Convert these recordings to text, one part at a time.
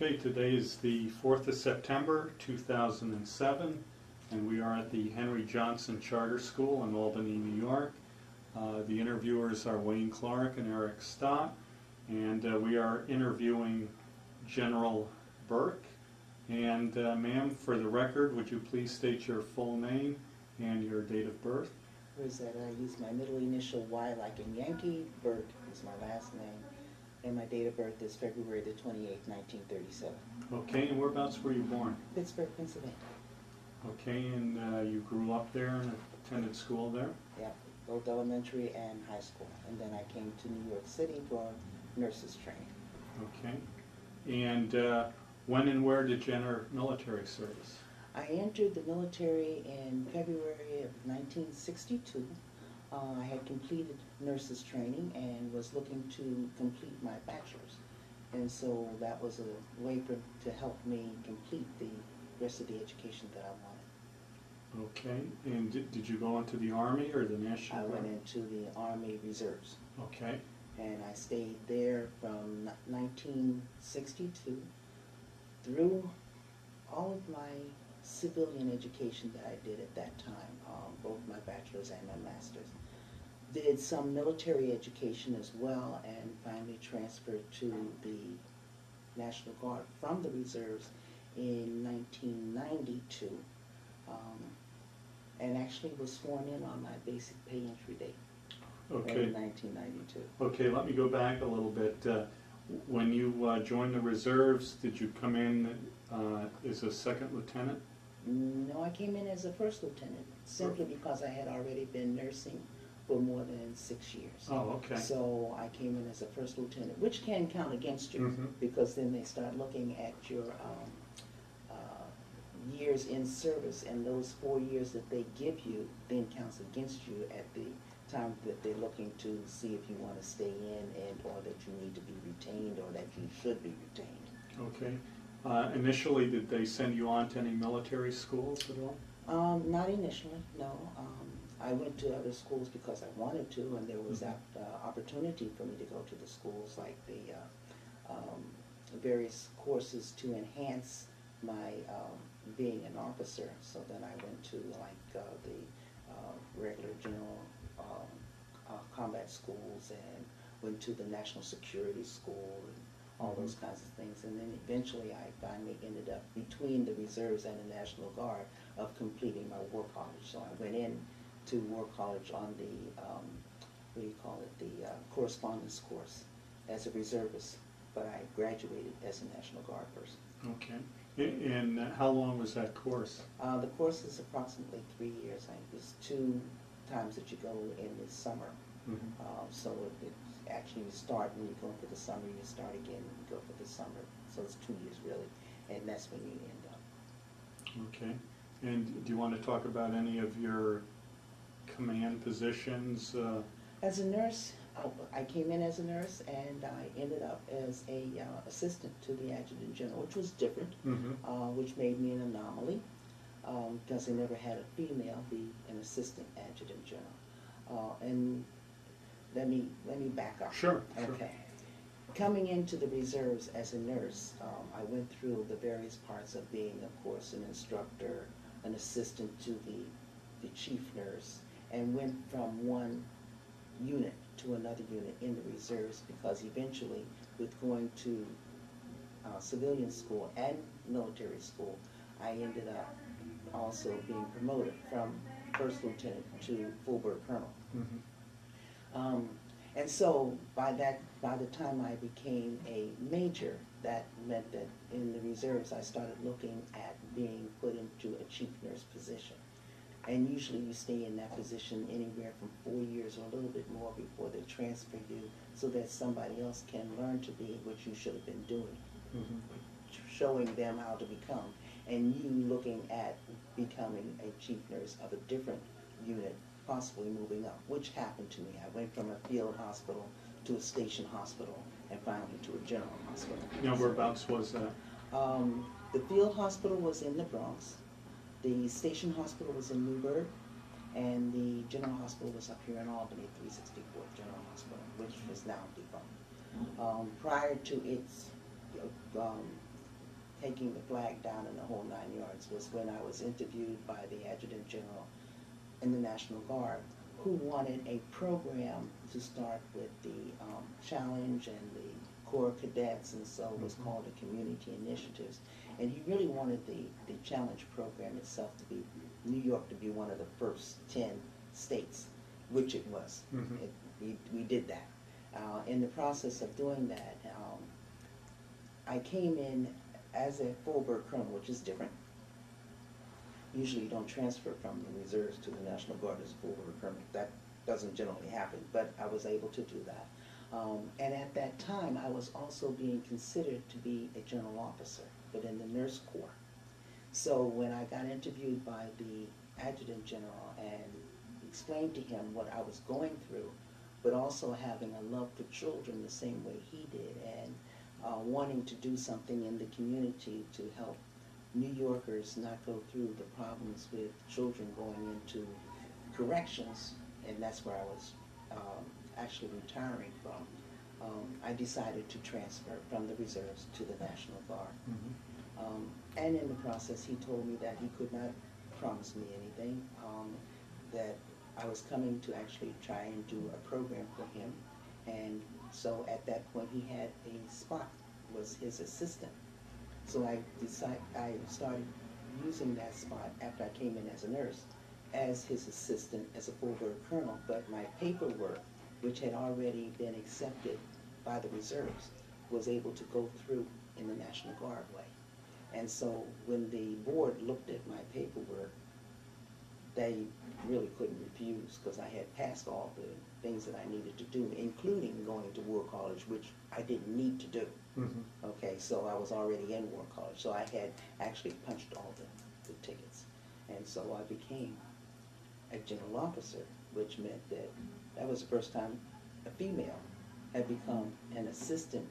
Okay, today is the 4th of September 2007, and we are at the Henry Johnson Charter School in Albany, New York. The interviewers are Wayne Clark and Eric Stott, and we are interviewing General Burke. And ma'am, for the record, would you please state your full name and your date of birth? Rosetta. I use my middle initial Y like in Yankee. Burke is my last name. And my date of birth is February the 28th, 1937. Okay, and whereabouts were you born? Pittsburgh, Pennsylvania. Okay, and you grew up there and attended school there? Yeah, both elementary and high school. And then I came to New York City for nurses training. Okay. And when and where did you enter military service? I entered the military in February of 1962. I had completed nurses training and was looking to complete my bachelor's. And so that was a way to help me complete the rest of the education that I wanted. Okay, and did you go into the Army or the National Guard? I went into the Army Reserves. Okay. And I stayed there from 1962 through all of my civilian education that I did at that time, both my bachelor's and my master's. Did some military education as well, and finally transferred to the National Guard from the Reserves in 1992, and actually was sworn in on my basic pay entry date in 1992. Okay, let me go back a little bit. When you joined the Reserves, did you come in as a second lieutenant? No, I came in as a first lieutenant, simply because I had already been nursing for more than 6 years. Oh, okay. So I came in as a first lieutenant, which can count against you, because then they start looking at your years in service, and those 4 years that they give you then counts against you at the time that they're looking to see if you want to stay in, and or that you need to be retained, or that you should be retained. Okay. Initially, did they send you on to any military schools at all? Not initially, no. I went to other schools because I wanted to, and there was that opportunity for me to go to the schools, like the various courses to enhance my being an officer. So then I went to like the regular general combat schools, and went to the National Security School, and all those kinds of things. And then eventually I finally ended up between the Reserves and the National Guard of completing my war college. So I went in to War College on the, the correspondence course as a reservist, but I graduated as a National Guard person. Okay. And how long was that course? The course is approximately 3 years. I think it's 2 times that you go in the summer. So it actually, you start when you go for the summer, you start again when you go for the summer. So it's 2 years really, and that's when you end up. Okay. And do you want to talk about any of your command positions? As a nurse, I came in as a nurse, and I ended up as a assistant to the adjutant general, which was different, which made me an anomaly, because they never had a female be an assistant adjutant general. And let me back up. Sure. Okay. Coming into the Reserves as a nurse, I went through the various parts of being, of course, an instructor, an assistant to the chief nurse, and went from one unit to another unit in the Reserves, because eventually, with going to civilian school and military school, I ended up also being promoted from first lieutenant to full-bird colonel. And so by the time I became a major, that meant that in the Reserves I started looking at being put into a chief nurse position. And usually you stay in that position anywhere from 4 years or a little bit more before they transfer you, so that somebody else can learn to be what you should have been doing, showing them how to become, and you looking at becoming a chief nurse of a different unit, possibly moving up, which happened to me. I went from a field hospital to a station hospital, and finally to a general hospital. Now, whereabouts was that? The field hospital was in the Bronx. The station hospital was in Newburgh, and the general hospital was up here in Albany, 364 General Hospital, which is now defunct. Prior to its taking the flag down in the whole 9 yards was when I was interviewed by the Adjutant General in the National Guard, who wanted a program to start with the challenge and the Corps Cadets, and so it was called the Community Initiatives. And he really wanted the challenge program itself to be, New York to be one of the first 10 states, which it was. We did that. In the process of doing that, I came in as a full Burke colonel, which is different. Usually you don't transfer from the reserves to the National Guard as a full Burke colonel. That doesn't generally happen, but I was able to do that. And at that time, I was also being considered to be a general officer, but in the Nurse Corps. So when I got interviewed by the Adjutant General and explained to him what I was going through, but also having a love for children the same way he did, and wanting to do something in the community to help New Yorkers not go through the problems with children going into corrections, and that's where I was actually retiring from. I decided to transfer from the reserves to the National Guard. And in the process, he told me that he could not promise me anything, that I was coming to actually try and do a program for him. And so at that point, he had a spot, was his assistant. So I started using that spot after I came in as a nurse, as his assistant, as a full Burke colonel. But my paperwork, which had already been accepted by the reserves, was able to go through in the National Guard way. And so when the board looked at my paperwork, they really couldn't refuse, because I had passed all the things that I needed to do, including going to War College, which I didn't need to do. Okay, so I was already in War College, so I had actually punched all the tickets. And so I became a general officer, which meant that that was the first time a female had become an assistant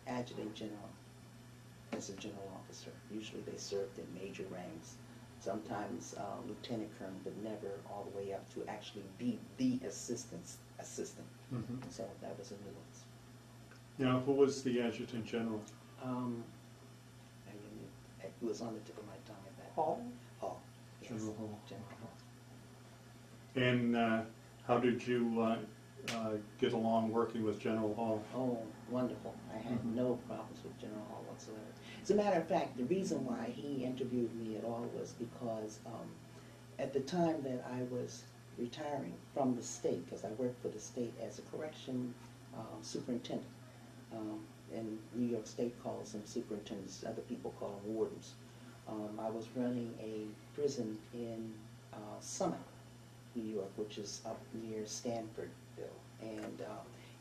adjutant general as a general officer. Usually they served in major ranks, sometimes lieutenant colonel, but never all the way up to actually be the assistant's assistant. So that was a nuance. Now, who was the Adjutant General? It was on the tip of my tongue at that Hall? time. Hall. Yes. General Hall. General Hall. And how did you get along working with General Hall? Oh, wonderful. I had no problems with General Hall whatsoever. As a matter of fact, the reason why he interviewed me at all was because at the time that I was retiring from the state, because I worked for the state as a correction superintendent, and New York State calls them superintendents, other people call them wardens. I was running a prison in Summit, New York, which is up near Stanfordville, and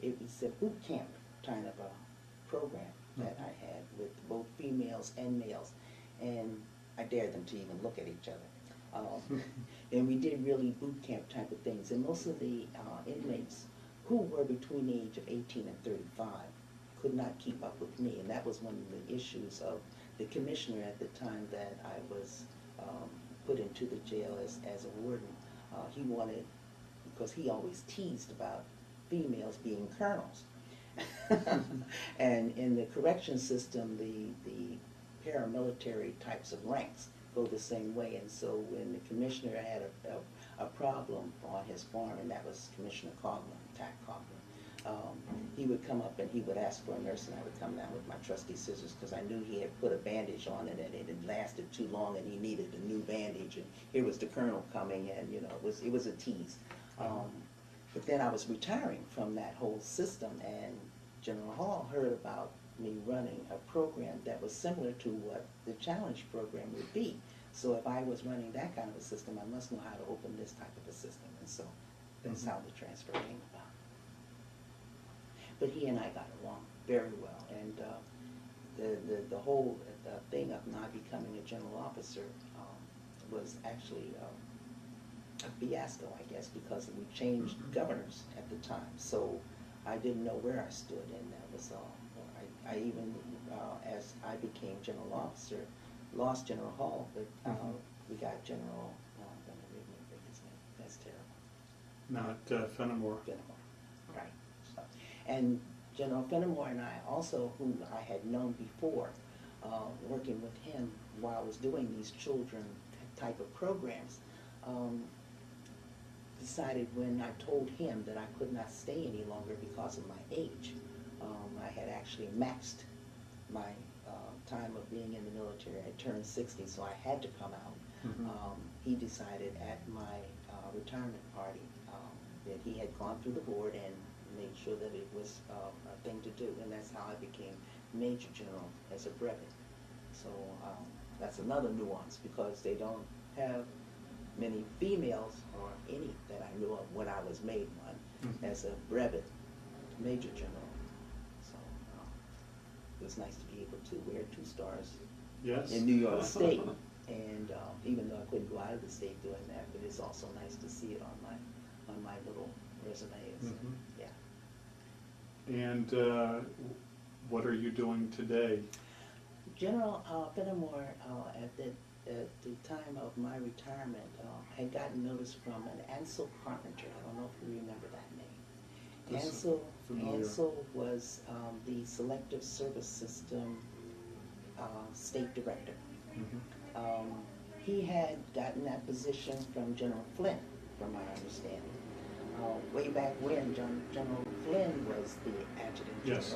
it was a boot camp kind of a program that I had with both females and males, and I dared them to even look at each other. And we did really boot camp type of things, and most of the inmates who were between the age of 18 and 35 could not keep up with me, and that was one of the issues of the commissioner at the time that I was put into the jail as a warden. He wanted, because he always teased about females being colonels. And in the correction system, the paramilitary types of ranks go the same way, and so when the commissioner had a problem on his farm, and that was Commissioner Coughlin, Tack Coughlin, he would come up and he would ask for a nurse, and I would come down with my trusty scissors, because I knew he had put a bandage on it and it had lasted too long and he needed a new bandage, and here was the colonel coming, and you know, it was a tease. But then I was retiring from that whole system, and General Hall heard about me running a program that was similar to what the challenge program would be. So if I was running that kind of a system, I must know how to open this type of a system, and so that's how the transfer came about. But he and I got along very well, and the whole thing of not becoming a general officer was actually a fiasco, I guess, because we changed governors at the time, so I didn't know where I stood, and that was all. I even, as I became general officer, lost General Hall, but we got General, I'm going to remember his name, that's terrible. Not Fenimore. Fenimore, right. So, and General Fenimore and I also, whom I had known before, working with him while I was doing these children type of programs, decided when I told him that I could not stay any longer because of my age. I had actually maxed my time of being in the military. I turned 60, so I had to come out. He decided at my retirement party that he had gone through the board and made sure that it was a thing to do, and that's how I became Major General as a brevet. So that's another nuance, because they don't have many females, or any that I knew of, when I was made one as a brevet Major General. So it was nice to be able to wear 2 stars in New York State. And even though I couldn't go out of the state doing that, but it's also nice to see it on my little resume. Yeah. And what are you doing today? General Fenimore, at the time of my retirement, had gotten notice from an Ansel Carpenter. I don't know if you remember that name. Ansel was the Selective Service System State Director. He had gotten that position from General Flynn, from my understanding. Way back when General Flynn was the Adjutant General. Yes.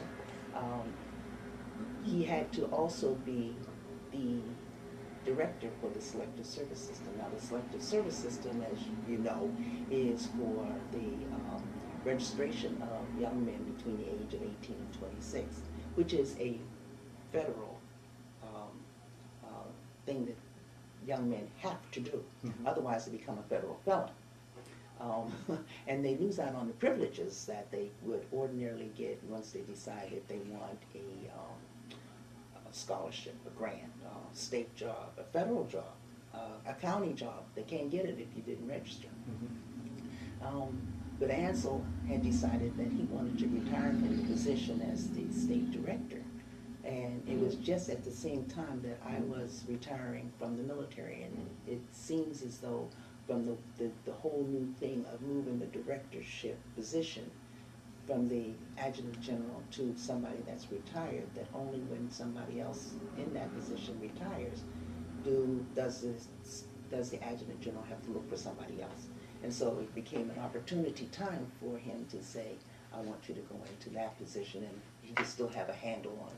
He had to also be the director for the Selective Service System. Now, the Selective Service System, as you know, is for the registration of young men between the age of 18 and 26, which is a federal thing that young men have to do. Otherwise they become a federal felon. And they lose out on the privileges that they would ordinarily get once they decide if they want a scholarship, a grant, a state job, a federal job, a county job. They can't get it if you didn't register. But Ansel had decided that he wanted to retire from the position as the state director. And it was just at the same time that I was retiring from the military. And it seems as though from the whole new thing of moving the directorship position from the adjutant general to somebody that's retired, that only when somebody else in that position retires does the adjutant general have to look for somebody else. And so it became an opportunity time for him to say, I want you to go into that position, and you can still have a handle on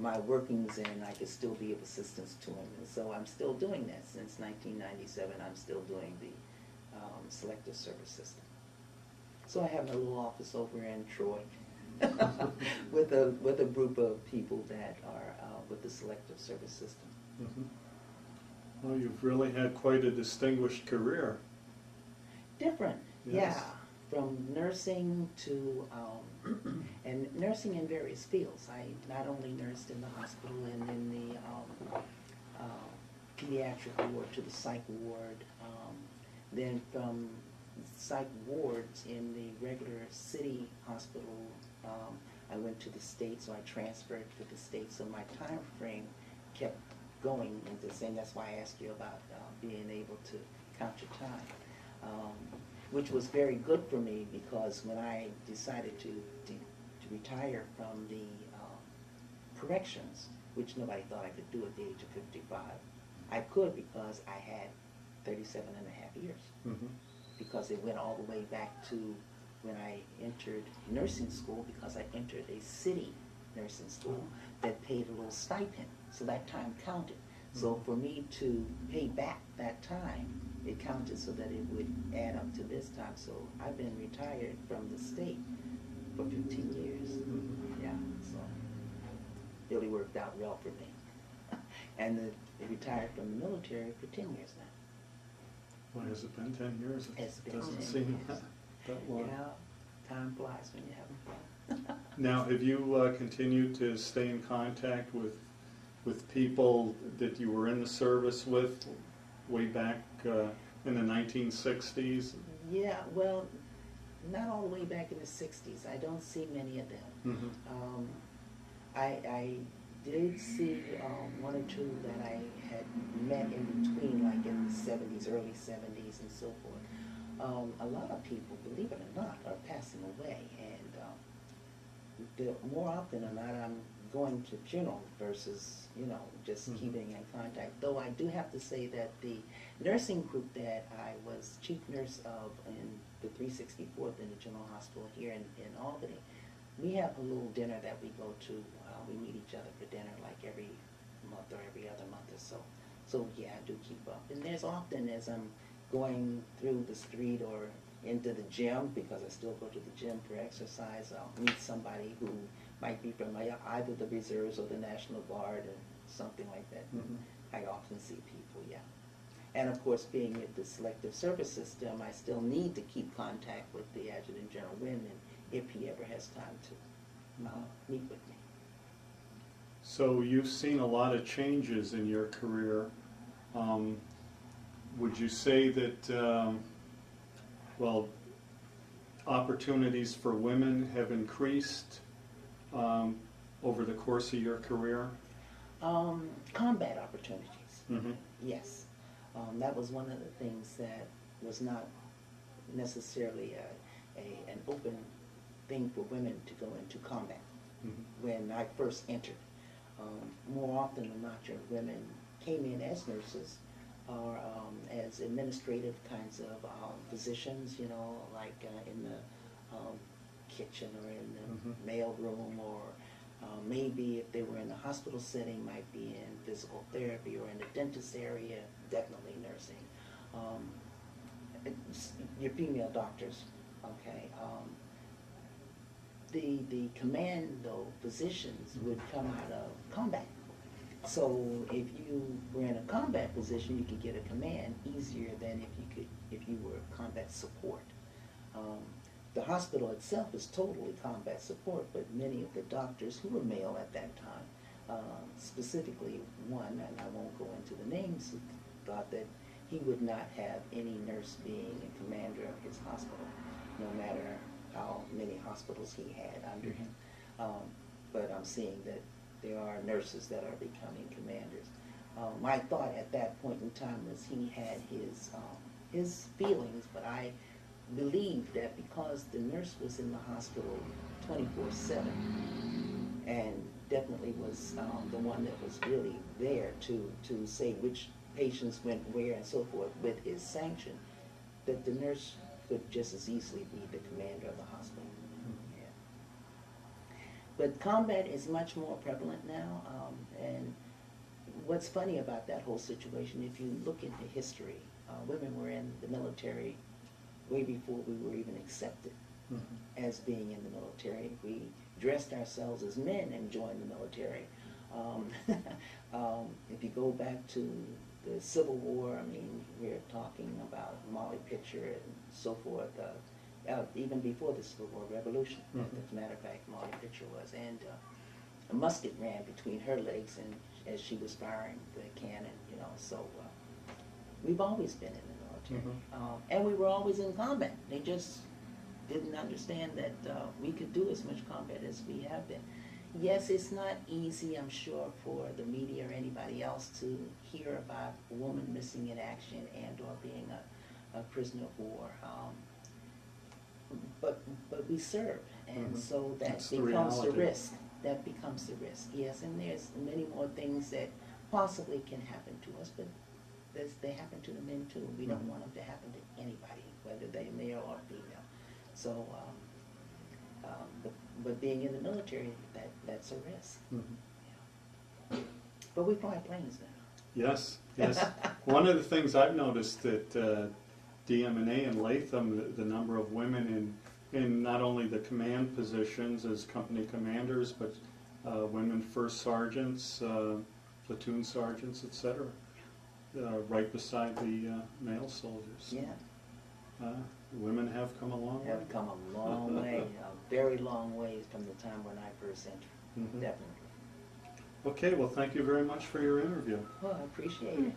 my workings, and I could still be of assistance to him. And so I'm still doing that. Since 1997, I'm still doing the Selective Service System. So I have a little office over in Troy with a group of people that are with the Selective Service System. Well, you've really had quite a distinguished career. Different, Yes. yeah. From nursing to, and nursing in various fields. I not only nursed in the hospital and in the pediatric ward to the psych ward, then from psych wards in the regular city hospital, I went to the state, so I transferred to the state. So my time frame kept going into the same. That's why I asked you about being able to count your time. Which was very good for me, because when I decided to retire from the corrections, which nobody thought I could do at the age of 55, I could, because I had 37 and a half years. Because it went all the way back to when I entered nursing school, because I entered a city nursing school that paid a little stipend, so that time counted. So for me to pay back that time, it counted so that it would add up to this time. So I've been retired from the state for 15 years. Yeah, so it really worked out well for me. And retired from the military for 10 years now. Well, has it been 10 years? It's been doesn't 10 seem years. that long. Yeah, time flies when you're having fun. Now, have you continued to stay in contact with people that you were in the service with way back in the 1960s? Yeah, well, not all the way back in the 60s. I don't see many of them. I did see one or two that I had met in between, like in the 70s, early 70s and so forth. A lot of people, believe it or not, are passing away, and more often than not, I'm going to funeral versus, just keeping in contact. Though I do have to say that the nursing group that I was chief nurse of in the 364th in the General Hospital here in Albany, we have a little dinner that we go to. We meet each other for dinner like every month or every other month or so. So yeah, I do keep up. And there's often, as I'm going through the street or into the gym, because I still go to the gym for exercise, I'll meet somebody who might be from either the reserves or the National Guard or something like that. Mhm. I often see people, yeah. And of course, being with the Selective Service System, I still need to keep contact with the Adjutant General Wyndham if he ever has time to meet with me. So you've seen a lot of changes in your career. Would you say that, opportunities for women have increased over the course of your career? Combat opportunities, Mm-hmm. yes. That was one of the things that was not necessarily an open thing for women to go into combat. Mm-hmm. When I first entered, more often than not, your women came in as nurses or as administrative kinds of positions, like in the kitchen or in the mail room, or maybe if they were in the hospital setting, might be in physical therapy, or in the dentist area, definitely nursing. Your female doctors, okay. The commando positions would come out of combat. So if you were in a combat position, you could get a command easier than if you were combat support. The hospital itself is totally combat support, but many of the doctors who were male at that time, specifically one, and I won't go into the names, thought that he would not have any nurse being a commander of his hospital, no matter how many hospitals he had under him. But I'm seeing that there are nurses that are becoming commanders. My thought at that point in time was he had his feelings, but I believed that because the nurse was in the hospital 24/7 and definitely was the one that was really there to say which patients went where and so forth with his sanction, that the nurse could just as easily be the commander of the hospital. Yeah. But combat is much more prevalent now, and what's funny about that whole situation, if you look into history, women were in the military way before we were even accepted as being in the military. We dressed ourselves as men and joined the military. If you go back to the Civil War, I mean, we're talking about Molly Pitcher and so forth, even before the Civil War Revolution, as a matter of fact, Molly Pitcher was. And a musket ran between her legs and as she was firing the cannon, so we've always been in the military. And we were always in combat. They just didn't understand that we could do as much combat as we have been. Yes, it's not easy, I'm sure, for the media or anybody else to hear about a woman missing in action and or being a prisoner of war. But we serve, and so that That's the becomes the reality. risk. That becomes the risk, yes. And there's many more things that possibly can happen to us, but they happen to the men too. We don't want them to happen to anybody, whether they're male or female. So, but being in the military, that's a risk. Yeah. But we fly planes now. Yes, yes. One of the things I've noticed that DM&A and Latham, the number of women in not only the command positions as company commanders, but women first sergeants, platoon sergeants, etc., right beside the male soldiers. Yeah. Women have come a long way. Have come a long way, a very long way from the time when I first entered, definitely. Okay, well, thank you very much for your interview. Well, I appreciate it.